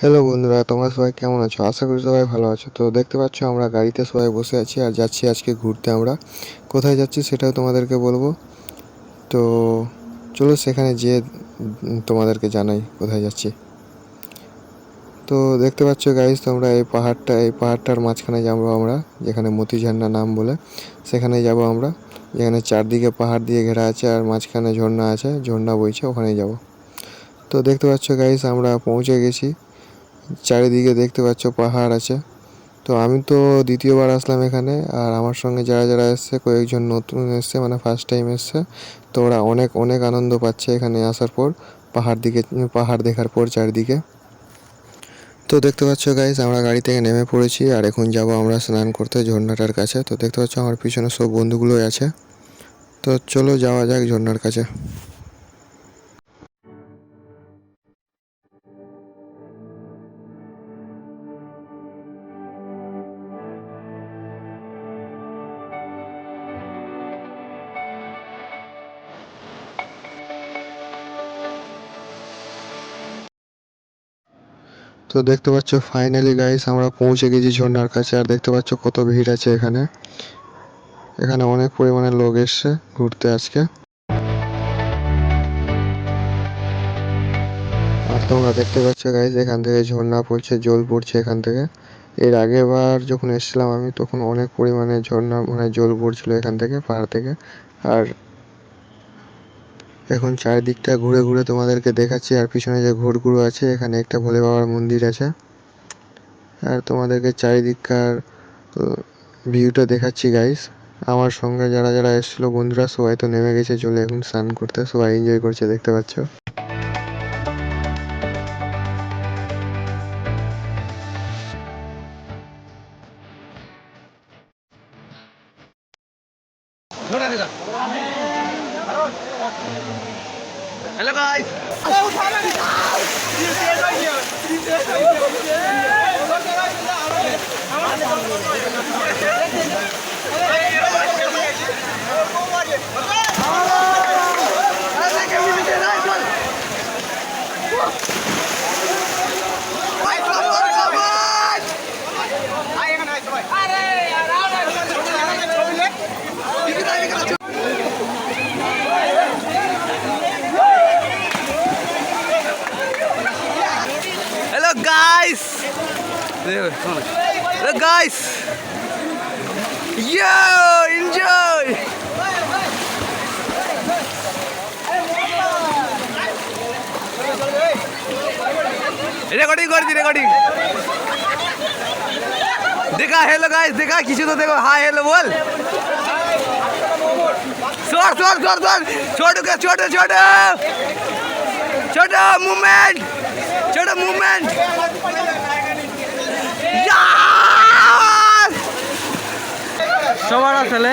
Hello বন্ধুরা, তোমরা সবাই কেমন আছো? আশা করি সবাই ভালো আছো। তো দেখতে পাচ্ছ আমরা গাড়িতে সবাই বসে আছি আর যাচ্ছি আজকে ঘুরতে। আমরা কোথায় যাচ্ছি সেটাও তোমাদেরকে বলবো। তো চলো সেখানে যেয়ে তোমাদেরকে জানাই কোথায় যাচ্ছি। তো দেখতে পাচ্ছ গাইস তোমরা এই পাহাড়টার মাঝখানে যাবো আমরা, যেখানে মতি ঝর্ণা নাম বলে সেখানে যাব আমরা, যেখানে চারদিকে পাহাড় দিয়ে ঘেরা আছে আর মাঝখানে ঝর্ণা আছে, ঝর্ণা বইছে, ওখানেই যাব। তো দেখতে পাচ্ছ গাইস আমরা পৌঁছে গেছি। চারিদিকে দেখতে পাচ্ছ পাহাড় আছে। তো আমি তো দ্বিতীয়বার আসলাম এখানে, আর আমার সঙ্গে যারা যারা এসছে কয়েকজন নতুন এসছে, মানে ফার্স্ট টাইম এসছে। তো ওরা অনেক অনেক আনন্দ পাচ্ছে এখানে আসার পর, পাহাড় দেখার পর চারিদিকে। তো দেখতে পাচ্ছ গাইস আমরা গাড়ি থেকে নেমে পড়েছি আর এখন যাব আমরা স্নান করতে ঝর্ণাটার কাছে। তো দেখতে পাচ্ছ আমার পিছনে সব বন্ধুগুলোই আছে। তো চলো যাওয়া যাক ঝর্ণার কাছে। তো দেখতে পাচ্ছ ফাইনালি গাইস আমরা পৌঁছে গেছি ঝর্ণার কাছে, আর দেখতে পাচ্ছ কত ভিড় আছে এখানে। এখানে অনেক পরিমাণে লোক এসছে ঘুরতে আজকে। আর তোমরা দেখতে পাচ্ছ গাইস এখান থেকে ঝর্ণা পড়ছে, জল পড়ছে এখান থেকে। এর আগেরবার যখন এসেছিলাম আমি, তখন অনেক পরিমাণে ঝর্ণা মানে জল পড়ছিল এখান থেকে, পাহাড় থেকে। আর এখন চারিদিকটা ঘুরে ঘুরে তোমাদেরকে দেখাচ্ছি। আর পিছনে যে ঘোরগুলো আছে, এখানে একটা ভোলে বাবার মন্দির আছে। আর তোমাদেরকে চারিদিককার ভিউটা দেখাচ্ছি গাইস। আমার সঙ্গে যারা যারা এসেছিলো বন্ধুরা সবাই তো নেমে গেছে চলে এখন স্নান করতে, সবাই এনজয় করছে দেখতে পাচ্ছ। Hello guys. Hello guys, hello guys, yo enjoy. Recording देखा। हेलो गाइस देखा, किसी तो देखो, हाय हेलो बोल। छोटो मूवमेंट, সবার আসলে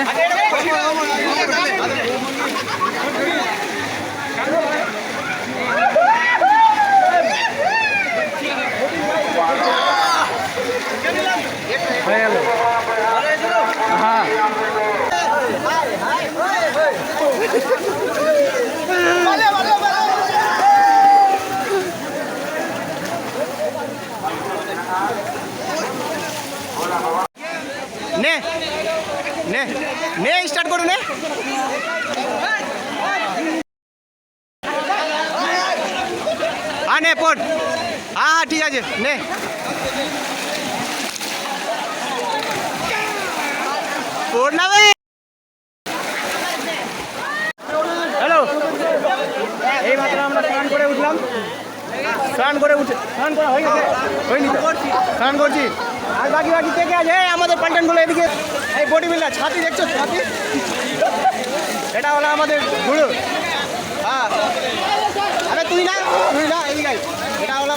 হয়ে গেল। হ্যাঁ নে নে নে স্টার্ট করো নে। নে পড়। হ্যাঁ ঠিক আছে নে। পড় না ভাই। হ্যালো, এই মাত্র আমরা স্নান করে উঠলাম। স্নান করা হয়ে গেছে, হয়নি তো? স্নান করছি। আর বাকি থেকে আছে আমাদের পাল্টানগুলো এদিকে। এই বডি বিল্ডার ছাতি দেখছো, ছাতি এটা হলো আমাদের গুরু। হ্যাঁ আরে তুই না এই গাই, এটা হলো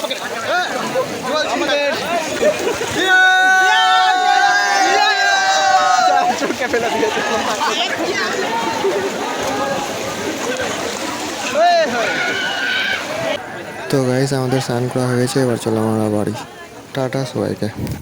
আমাদের চোখে ফেলে দিয়েছে। তো গাইস আমাদের স্নান করা হয়ে গেছে, এবার চলো আমরা বাড়ি। টাটা সবাইকে।